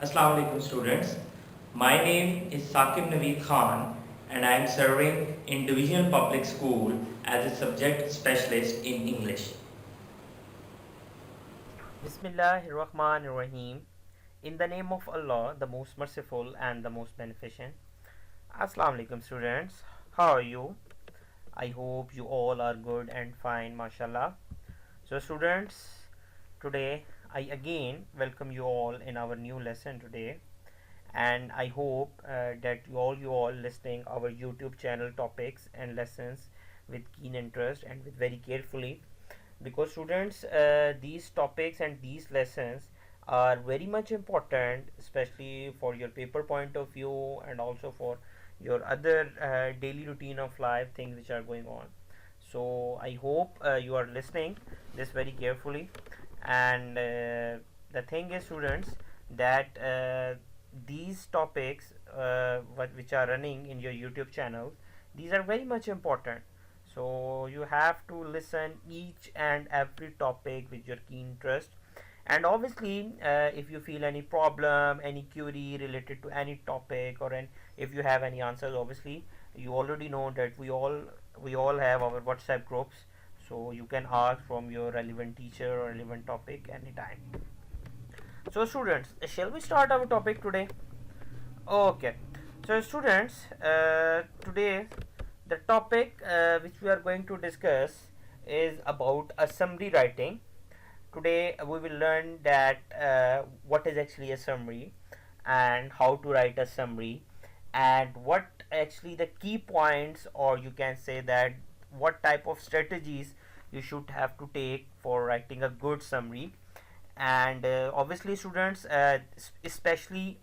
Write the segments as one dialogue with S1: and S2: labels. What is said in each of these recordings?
S1: Assalamu alaikum students. My name is SAQIB NAVEED and I am serving in Divisional Public School as a subject specialist in English.
S2: Bismillahirrahmanirrahim. In the name of Allah, the most merciful and the most beneficent. Assalamu alaikum students. How are you? I hope you all are good and fine, mashallah. So students, today I again welcome you all in our new lesson today, and I hope that you all listening our YouTube channel topics and lessons with keen interest and with very carefully, because students, these topics and these lessons are very much important, especially for your paper point of view and also for your other daily routine of life things which are going on. So I hope you are listening this very carefully. And the thing is, students, that these topics which are running in your YouTube channel, these are very much important. So you have to listen each and every topic with your keen interest. And obviously, if you feel any problem, any query related to any topic, if you have any answers, obviously you already know that we all have our WhatsApp groups, so you can ask from your relevant teacher or relevant topic anytime. So students, shall we start our topic today? Okay. So students, today the topic which we are going to discuss is about a summary writing. Today we will learn that what is actually a summary and how to write a summary, and what actually the key points, or you can say that what type of strategies you should have to take for writing a good summary. And obviously students, especially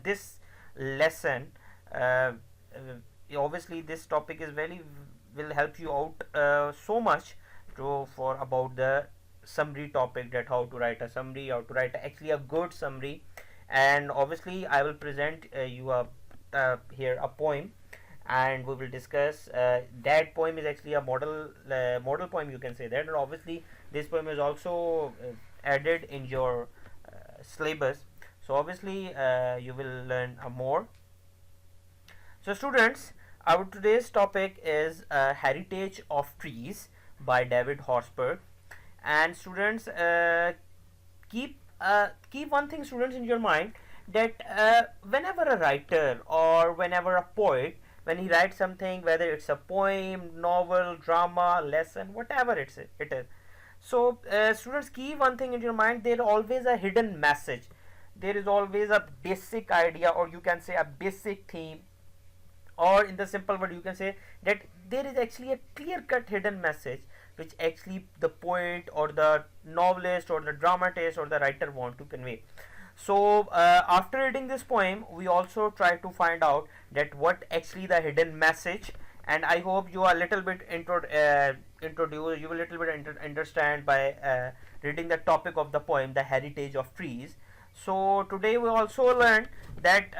S2: this lesson, uh, obviously this topic is very will help you out so much to for about the summary topic, that how to write a summary, how to write actually a good summary. And obviously I will present you a here a poem, and we will discuss that poem is actually a model poem, you can say that. And obviously this poem is also added in your syllabus, so obviously you will learn more. So students, our today's topic is Heritage of Trees by David Horsberg. And students, keep one thing, students, in your mind, that whenever a writer or whenever a poet, when he writes something, whether it's a poem, novel, drama, lesson, whatever it is. So students, keep one thing in your mind: there is always a hidden message. There is always a basic idea, or you can say a basic theme, or in the simple word you can say that there is actually a clear cut hidden message which actually the poet or the novelist or the dramatist or the writer want to convey. So after reading this poem, we also try to find out that what actually the hidden message. And I hope you are a little bit introduced, you will little bit understand by reading the topic of the poem, the heritage of trees. So today we also learn that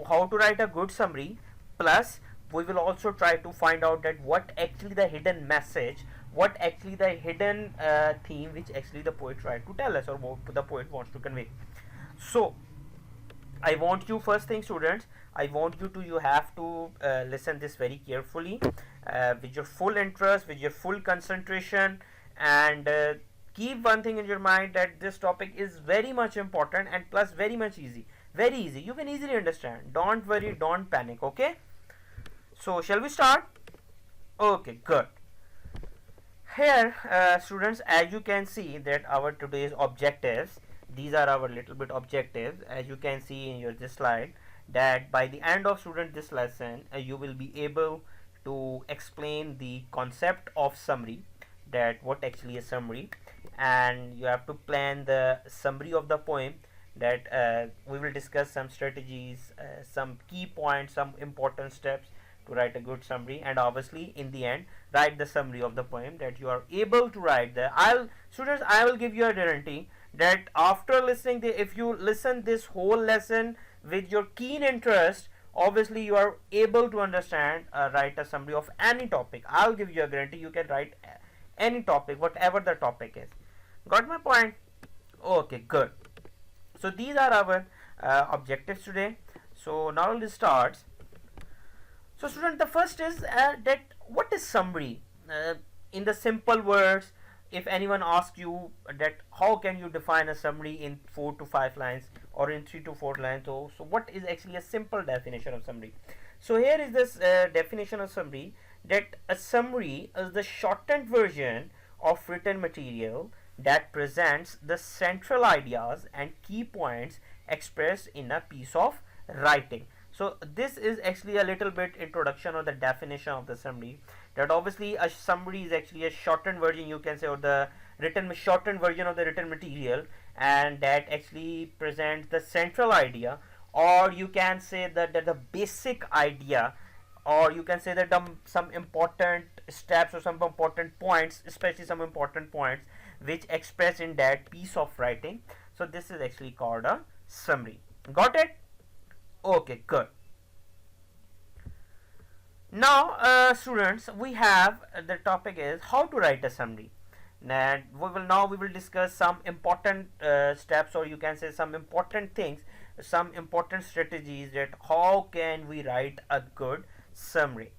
S2: how to write a good summary, plus we will also try to find out that what actually the hidden message, what actually the hidden theme which actually the poet tried to tell us, or what the poet wants to convey. So I want you, first thing students, I want you have to listen this very carefully, with your full interest, with your full concentration. And keep one thing in your mind, that this topic is very much important and plus very much easy, very easy, you can easily understand. Don't worry, don't panic. Okay, so shall we start? Okay, good. Here students, as you can see that our today's objectives, these are our little bit objectives, as you can see in your this slide, that by the end of student this lesson, you will be able to explain the concept of summary, that what actually is summary, and you have to plan the summary of the poem, that we will discuss some strategies, some key points, some important steps to write a good summary, and obviously in the end write the summary of the poem, that you are able to write the I will give you a guarantee that after listening if you listen this whole lesson with your keen interest, obviously you are able to understand, write a summary of any topic. I'll give you a guarantee you can write any topic, whatever the topic is. Got my point? Okay, good. So these are our objectives today. So now let's start. So student, the first is that what is summary? In the simple words, if anyone asks you that how can you define a summary in 4 to 5 lines or in 3 to 4 lines, so what is actually a simple definition of summary? So here is this definition of summary, that a summary is the shortened version of written material that presents the central ideas and key points expressed in a piece of writing. So this is actually a little bit introduction or the definition of the summary, that obviously a summary is actually a shortened version, you can say, or the written shortened version of the written material, and that actually presents the central idea, or you can say that the basic idea, or you can say that some important steps or some important points, especially some important points which express in that piece of writing. So this is actually called a summary. Got it? Okay, good. Now students, we have the topic is how to write a summary. And we will discuss some important steps, or you can say some important things, some important strategies, that how can we write a good summary.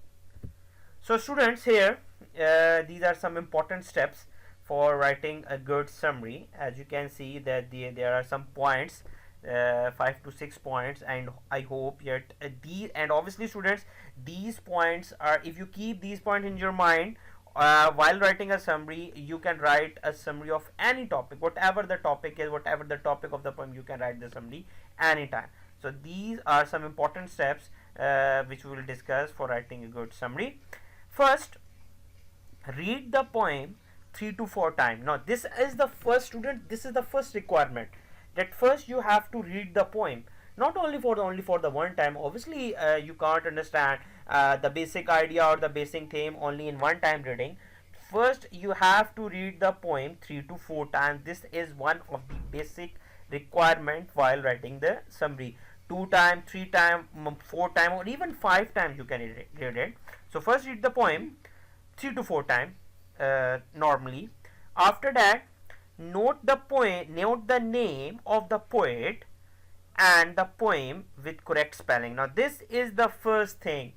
S2: So students, here these are some important steps for writing a good summary. As you can see that there are some points, 5 to 6 points, and I hope yet these, and obviously students, these points are, if you keep these points in your mind while writing a summary, you can write a summary of any topic, whatever the topic is, whatever the topic of the poem, you can write the summary anytime. So these are some important steps which we will discuss for writing a good summary. First, read the poem 3 to 4 times. Now this is the first, student, this is the first requirement, that first you have to read the poem, not only for the one time. Obviously you can't understand the basic idea or the basic theme only in one time reading. First you have to read the poem 3 to 4 times. This is one of the basic requirement while writing the summary. 2 times, 3 times, 4 times, or even 5 times you can read it. So first read the poem 3 to 4 times normally. After that, note the name of the poet and the poem with correct spelling. Now this is the first thing,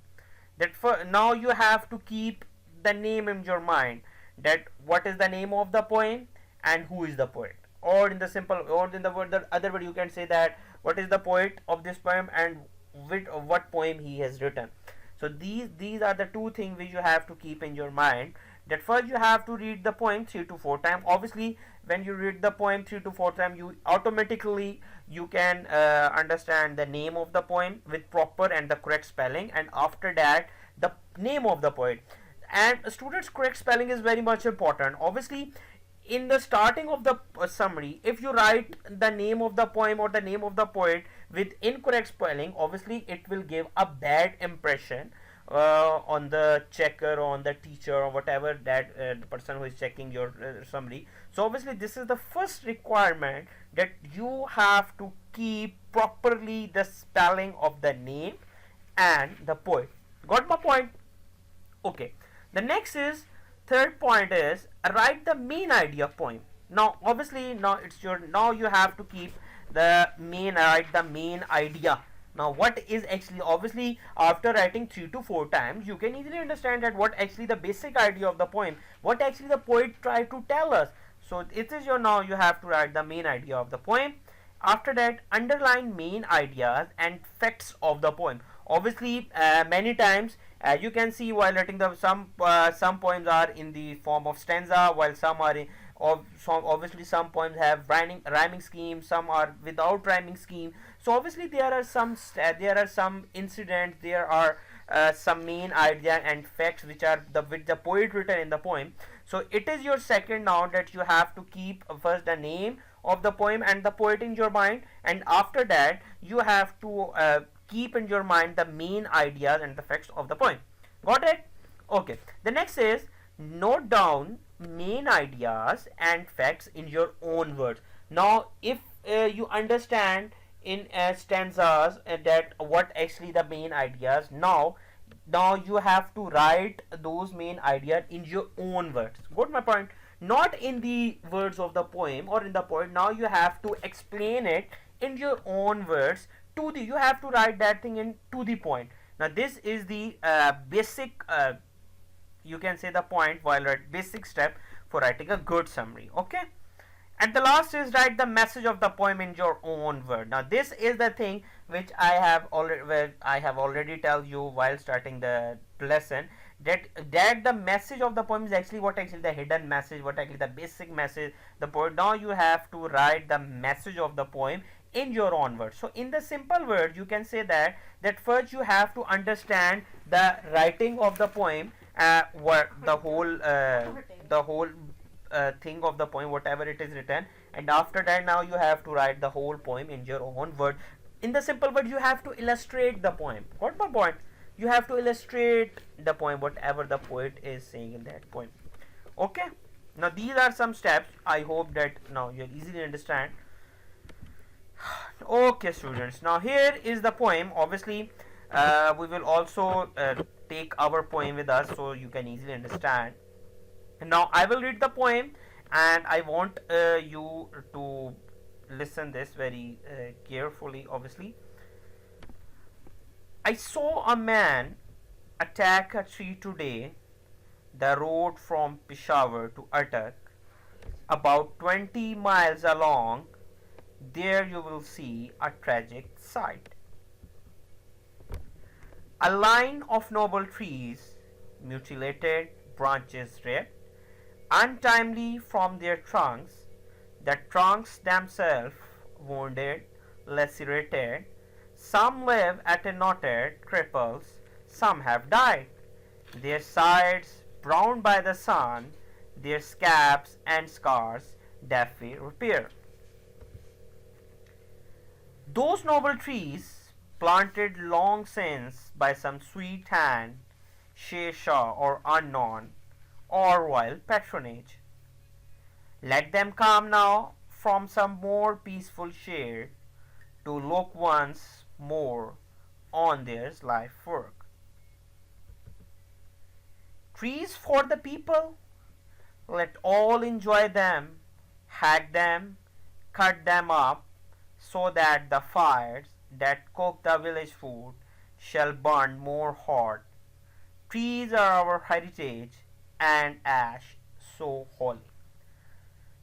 S2: that now you have to keep the name in your mind, that what is the name of the poem and who is the poet, or in the simple, or in the other word, you can say that what is the poet of this poem and what poem he has written. So these are the two things which you have to keep in your mind, that first you have to read the poem 3 to 4 times. Obviously when you read the poem 3 to 4 times, you automatically you can understand the name of the poem with proper and the correct spelling, and after that the name of the poet. And students, correct spelling is very much important. Obviously in the starting of the summary, if you write the name of the poem or the name of the poet with incorrect spelling, obviously it will give a bad impression on the checker, or on the teacher, or whatever that the person who is checking your summary. So obviously this is the first requirement, that you have to keep properly the spelling of the name and the poet. Got my point? Okay. The next is, third point is, write the main idea of poem. Now obviously now you have to keep the write the main idea. Now what is actually, obviously after writing 3 to 4 times, you can easily understand that what actually the basic idea of the poem, what actually the poet tried to tell us. So it is now you have to write the main idea of the poem. After that, underline main ideas and facts of the poem. Obviously many times, as you can see, while writing some poems are in the form of stanza, while some are in, obviously some poems have rhyming scheme, some are without rhyming scheme. So obviously there are some incidents, there are some main idea and facts which are with the poet written in the poem. So it is your second now, that you have to keep first the name of the poem and the poet in your mind, and after that you have to keep in your mind the main ideas and the facts of the poem. Got it? Okay. The next is, note down main ideas and facts in your own words. Now if you understand in stanzas that what actually the main ideas, now you have to write those main ideas in your own words. Got my point? Not in the words of the poem or in the poet. Now you have to explain it in your own words to the, you have to write that thing in to the point. Now this is the basic you can say the point while write basic step for writing a good summary. Okay, and the last is write the message of the poem in your own word. Now this is the thing which I have already tell you while starting the lesson, that the message of the poem is actually what actually the hidden message, what actually the basic message the poem. Now you have to write the message of the poem in your own words. So in the simple word you can say that first you have to understand the writing of the poem, what the whole thing of the poem, whatever it is written, and after that now you have to write the whole poem in your own word. In the simple word you have to illustrate the poem. Got my point? You have to illustrate the poem, whatever the poet is saying in that poem. Okay, now these are some steps. I hope that now you easily understand. Okay students, now here is the poem. Obviously we will also take our poem with us so you can easily understand. Now I will read the poem and I want you to listen this very carefully. Obviously, I saw a man attack a tree today, the road from Peshawar to Attak, about 20 miles along. There you will see a tragic sight. A line of noble trees, mutilated, branches ripped, untimely from their trunks, the trunks themselves wounded, lacerated. Some live at a knotted cripples, some have died. Their sides browned by the sun, their scabs and scars deftly repair. Those noble trees, planted long since by some sweet hand, Sher Shah or unknown, or royal patronage. Let them come now from some more peaceful shade to look once more on their life work. Trees for the people, let all enjoy them, hack them, cut them up, so that the fires that cook the village food shall burn more hot. Trees are our heritage, and ash so holy.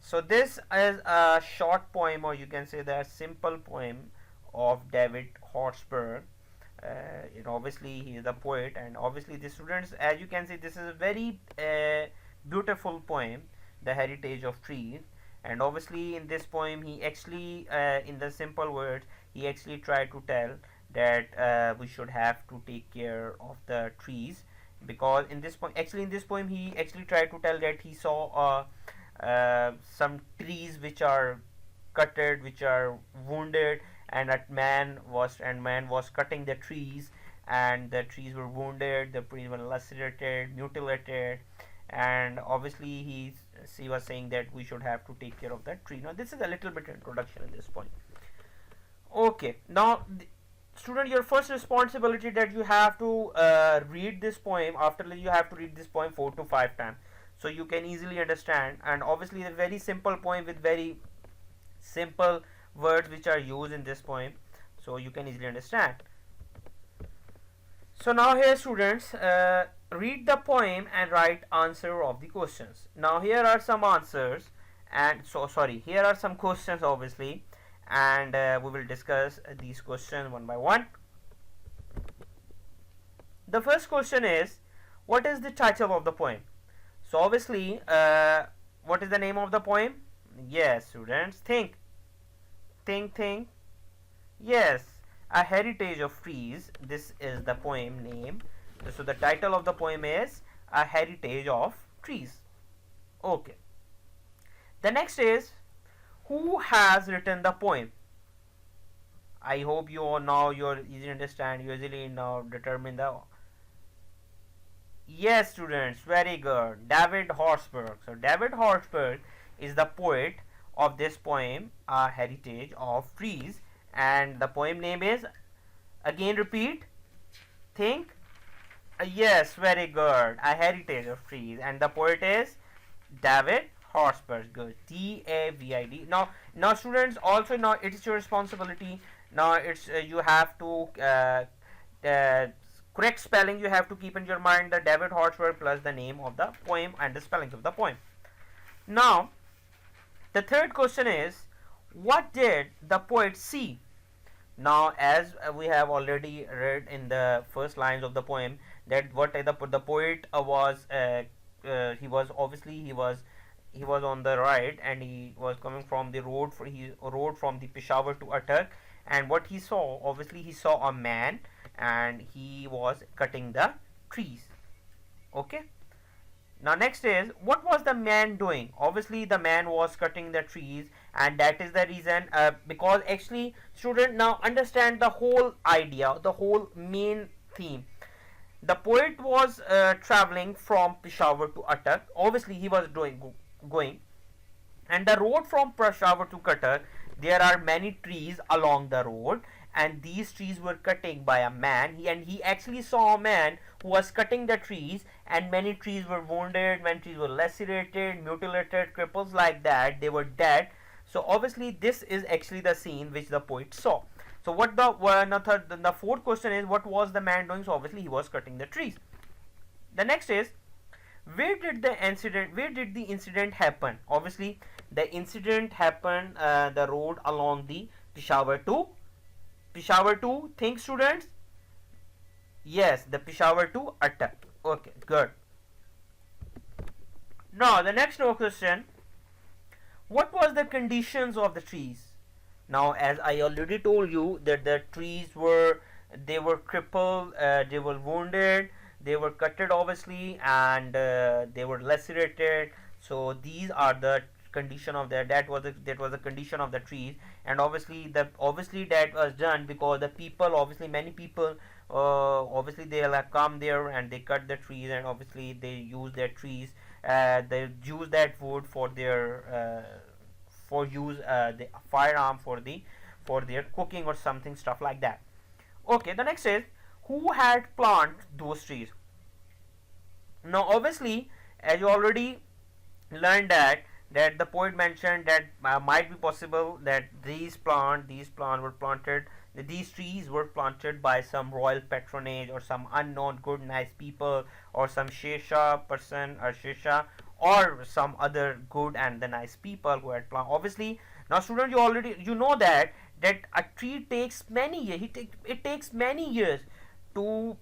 S2: So this is a short poem, or you can say the simple poem of David Horsberg. Obviously he is a poet, and obviously the students, as you can see, this is a very beautiful poem, The Heritage of Trees. And obviously in this poem he actually in the simple words he actually tried to tell that we should have to take care of the trees, because in this poem he actually tried to tell that he saw some trees which are cutted, which are wounded, and that man was cutting the trees, and the trees were wounded, the trees were lacerated, mutilated, and obviously he was saying that we should have to take care of that tree. Now this is a little bit introduction in this point. Okay, now student, your first responsibility that you have to read this poem. After you have to read this poem 4 to 5 times so you can easily understand. And obviously a very simple poem with very simple words which are used in this poem, so you can easily understand. So now here students, read the poem and write answer of the questions. Now here are some answers, and here are some questions obviously, and we will discuss these questions one by one. The first question is, what is the title of the poem? So obviously what is the name of the poem? Yes students, think. Yes, A Heritage of Trees. This is the poem name. So the title of the poem is A Heritage of Trees. Okay, the next is, who has written the poem? I hope you all now you're easily understand, you easily now determine the. Yes students, very good, David Horsberg. So David Horsberg is the poet of this poem, A Heritage of Trees, and the poem name is, again repeat, think. Yes, very good, A Heritage of Trees, and the poet is David Horsepower, good. DAVID. Now students, also now it is your responsibility. Now it's you have to uh, correct spelling you have to keep in your mind, the David horsepower plus the name of the poem and the spellings of the poem. Now the third question is, what did the poet see? Now, as we have already read in the first lines of the poem, that what the poet was he was obviously he was on the right, and he was coming from the road he rode from the Peshawar to Attock, and what he saw, obviously he saw a man and he was cutting the trees. Okay. Now next is, what was the man doing? Obviously the man was cutting the trees, and that is the reason, because actually student, now understand the whole idea, the whole main theme. The poet was traveling from Peshawar to Attock. Obviously he was going, and the road from Peshawar to Attock, there are many trees along the road, and these trees were cutting by a man. He actually saw a man who was cutting the trees, and many trees were wounded, many trees were lacerated, mutilated, cripples like that, they were dead. So obviously this is actually the scene which the poet saw. So what the fourth question is, what was the man doing? So obviously he was cutting the trees. The next is, where did the incident happen? Obviously the incident happened the road along the Peshawar to think students. Yes, the Peshawar to Attock. Okay, good. Now the next question, what was the conditions of the trees? Now, as I already told you, that the trees were, they were crippled, they were wounded, they were cutted obviously, and they were lacerated. So these are the condition of that was the condition of the trees. And obviously that was done because the people, obviously many people, obviously they'll have come there and they cut the trees, and obviously they use their trees, they use that wood for their for use the firearm for their cooking or something, stuff like that. Okay, the next is, who had planted those trees? Now obviously, as you already learned, that the poet mentioned that might be possible that these trees were planted by some royal patronage, or some unknown good nice people, or some Shesha person, or Shesha, or some other good and the nice people who had planted. Obviously, now student, you know that a tree takes many years. It takes many years to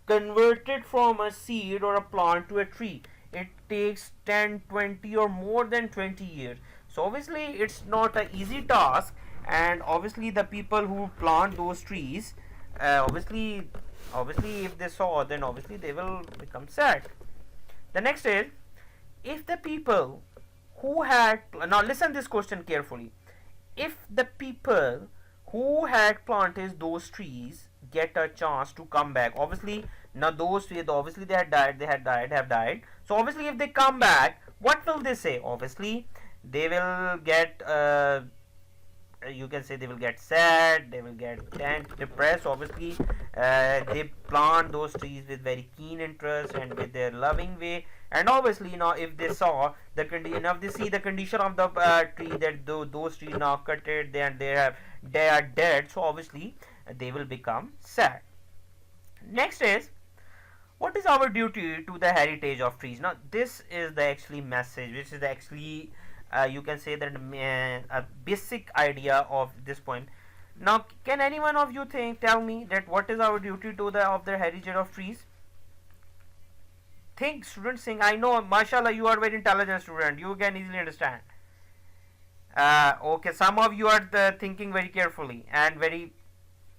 S2: convert it from a seed or a plant to a tree. It takes 10, 20, or more than 20 years. So obviously it's not an easy task, and obviously the people who plant those trees, obviously if they saw, then obviously they will become sad. The next is, if the people who had, now listen this question carefully, if the people who had planted those trees get a chance to come back, obviously now those trees, obviously they have died. So obviously if they come back, what will they say? Obviously they will get you can say they will get sad, they will get depressed. Obviously they plant those trees with very keen interest and with their loving way, and obviously now if they saw the condition, if they see the condition of the tree, that those trees now cutted, they are dead, so obviously they will become sad. Next is, what is our duty to the heritage of trees? Now this is the actually message, which is the actually you can say that a basic idea of this poem. Now can any one of you tell me that what is our duty to the heritage of trees? Think students, think. I know, mashallah, you are very intelligent student, you can easily understand. Okay, some of you are thinking very carefully and very,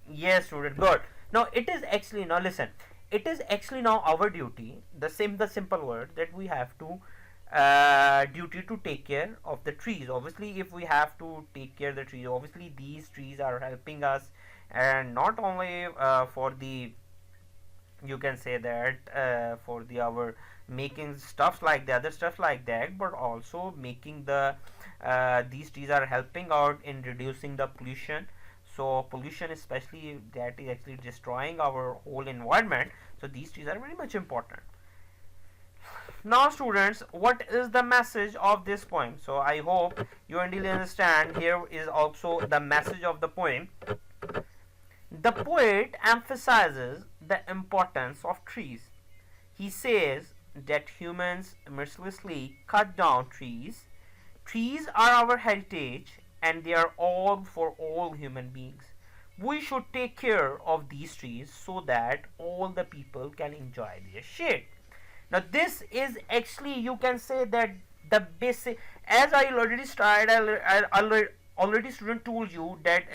S2: yes student, good. Now it is actually, now listen, it is actually now our duty, the simple word, that we have to duty to take care of the trees. Obviously if we have to take care of the trees, obviously these trees are helping us, and not only for the, you can say that for the our making stuff like the other stuff like that, but also making the these trees are helping out in reducing the pollution. So pollution, especially, that is actually destroying our whole environment, so these trees are very much important. Now students, what is the message of this poem? So I hope you indeed understand. Here is also the message of the poem. The poet emphasizes the importance of trees. He says that humans mercilessly cut down trees. Trees are our heritage and they are all for all human beings. We should take care of these trees so that all the people can enjoy their shade. Now this is actually, you can say that the basic, as I already started, already student told you that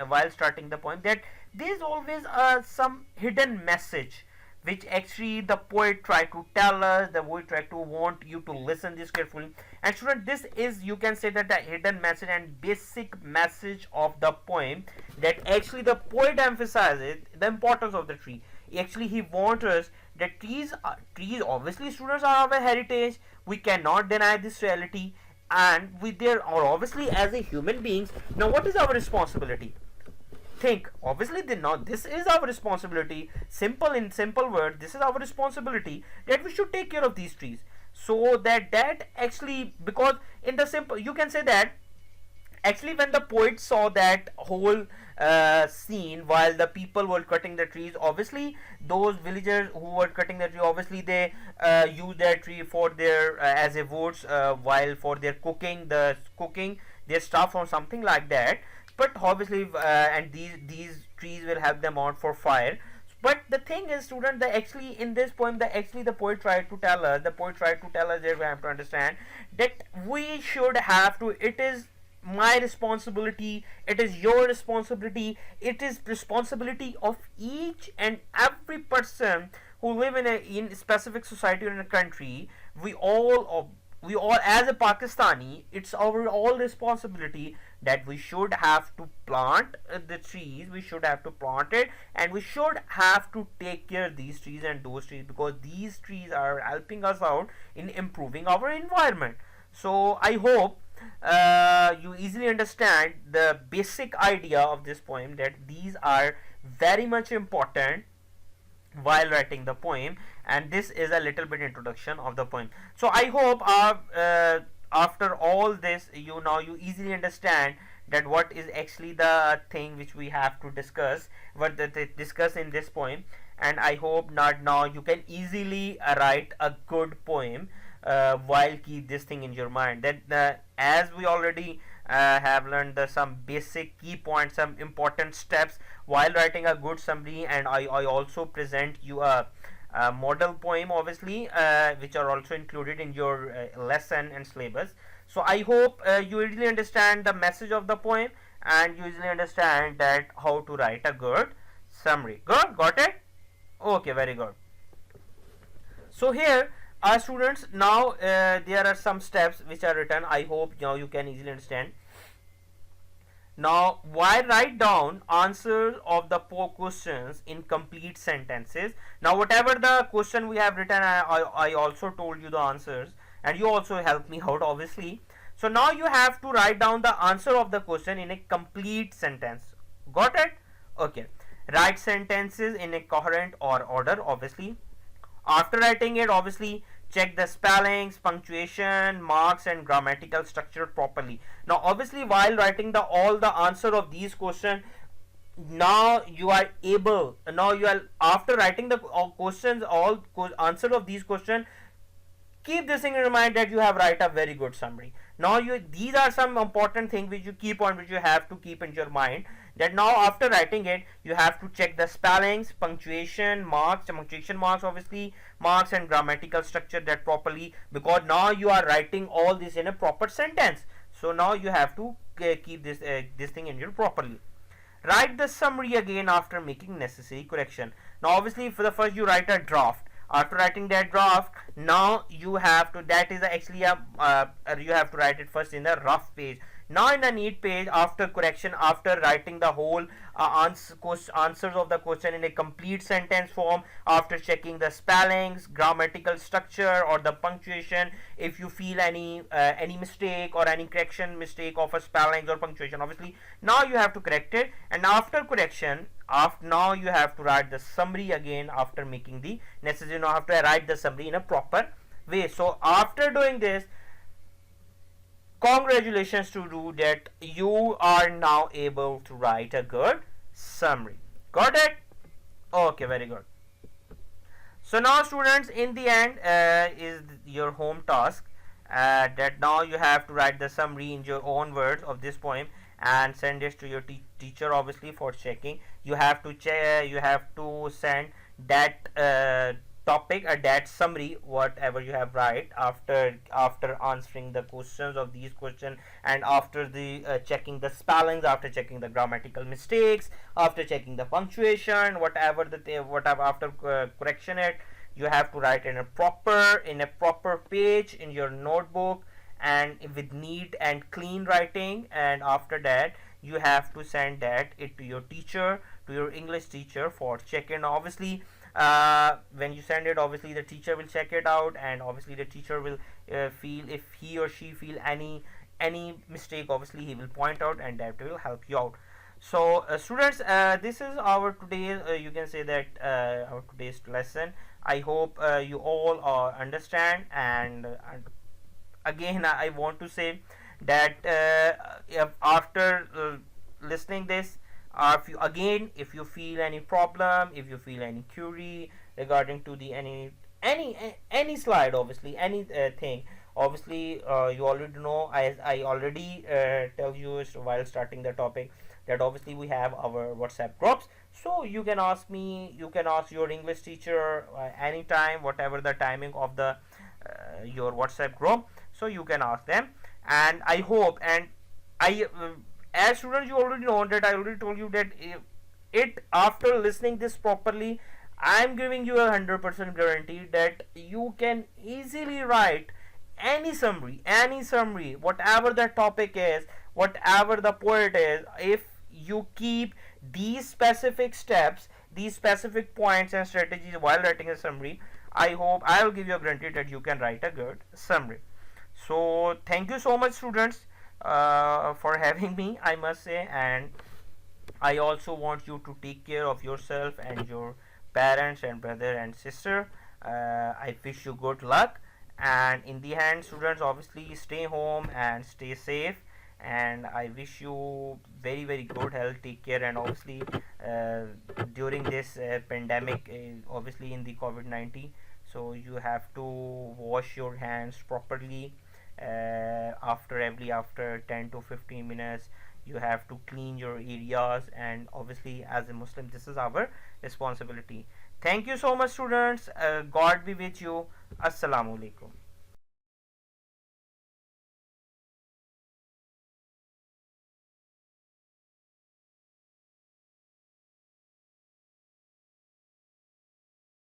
S2: while starting the poem, that there is always some hidden message which actually the poet try to tell us, the poet try to want you to listen this carefully. And student, this is, you can say that the hidden message and basic message of the poem, that actually the poet emphasizes the importance of the tree. Actually he wants us that trees obviously students are our heritage, we cannot deny this reality, and we there are obviously as a human beings. Now what is our responsibility? Think, obviously this is our responsibility. Simple, in simple words, this is our responsibility, that we should take care of these trees, so that actually, because in the simple, you can say that actually when the poet saw that whole scene while the people were cutting the trees, obviously those villagers who were cutting the tree, obviously they use that tree for their as a woods, while for their cooking their stuff or something like that. But obviously and these trees will help them out for fire. But the thing is student, that actually in this poem, that actually the poet tried to tell us that we have to understand that we should have to, it is my responsibility, it is your responsibility, it is responsibility of each and every person who live in a specific society or in a country. We all as a Pakistani, it's our all responsibility that we should have to plant the trees, we should have to plant it, and we should have to take care of these trees and those trees, because these trees are helping us out in improving our environment. So I hope you easily understand the basic idea of this poem, that these are very much important while writing the poem. And this is a little bit introduction of the poem. So I hope after all this, you easily understand that what is actually the thing which we have to discuss, what discuss in this poem. And I hope not now you can easily write a good poem while keep this thing in your mind, that as we already have learned some basic key points, some important steps while writing a good summary. And I also present you a model poem, obviously, which are also included in your lesson and syllabus. So I hope you really understand the message of the poem, and you easily understand that how to write a good summary. Good, got it? Okay, very good. So here students, now there are some steps which are written. I hope now you can easily understand. Now why write down answers of the questions in complete sentences? Now whatever the question we have written, I also told you the answers, and you also helped me out, obviously. So now you have to write down the answer of the question in a complete sentence. Got it? Okay. Write sentences in a coherent or order, obviously. After writing it, obviously check the spellings, punctuation, marks, and grammatical structure properly. Now obviously while writing all the answer of these questions, now you are able, after writing the questions, all answer of these questions, keep this thing in mind that you have write a very good summary. Now these are some important things which you have to keep in your mind, that now after writing it, you have to check the spellings, punctuation marks, obviously, marks, and grammatical structure that properly, because now you are writing all this in a proper sentence. So now you have to keep this thing in your properly. Write the summary again after making necessary correction. Now obviously for the first you write a draft. After writing that draft, now you have to, that is actually you have to write it first in the rough page. Now in the neat page, after correction, after writing the whole answers of the question in a complete sentence form, after checking the spellings, grammatical structure, or the punctuation, if you feel any mistake or any correction mistake of a spellings or punctuation, obviously now you have to correct it. And after correction, now you have to write the summary again after making the necessary. Now have to write the summary in a proper way. So after doing this, congratulations to you that you are now able to write a good summary. Got it? Okay, very good. So now students, in the end is your home task, that now you have to write the summary in your own words of this poem and send it to your teacher, obviously, for checking. You have to check, you have to send that topic or that summary whatever you have write after answering the questions of these questions, and after the checking the spellings, after checking the grammatical mistakes, after checking the punctuation, whatever after correction it, you have to write in a proper page in your notebook, and with neat and clean writing. And after that, you have to send that it to your teacher, to your English teacher, for checking. Obviously, when you send it, obviously the teacher will check it out, and obviously the teacher will feel, if he or she feel any mistake, obviously he will point out, and that will help you out. So students, this is our today's you can say that our today's lesson. I hope you all understand, and again I want to say that if after listening this, if you feel any problem, if you feel any query regarding to the any slide, obviously any thing, obviously you already know, as I already tell you while starting the topic, that obviously we have our WhatsApp groups. So you can ask me, you can ask your English teacher anytime, whatever the timing of the your WhatsApp group. So you can ask them, and I hope, and I as students, you already know that I already told you that it after listening this properly, I am giving you 100% guarantee that you can easily write any summary, whatever the topic is, whatever the poet is. If you keep these specific steps, these specific points and strategies while writing a summary, I hope I will give you a guarantee that you can write a good summary. So thank you so much, students, for having me, I must say. And I also want you to take care of yourself and your parents and brother and sister. I wish you good luck, and in the end, students, obviously stay home and stay safe, and I wish you very good health, take care. And obviously during this pandemic, obviously in the COVID-19, so you have to wash your hands properly after 10 to 15 minutes. You have to clean your areas, and obviously as a Muslim, this is our responsibility. Thank you so much, students. God be with you. Assalamu alaikum.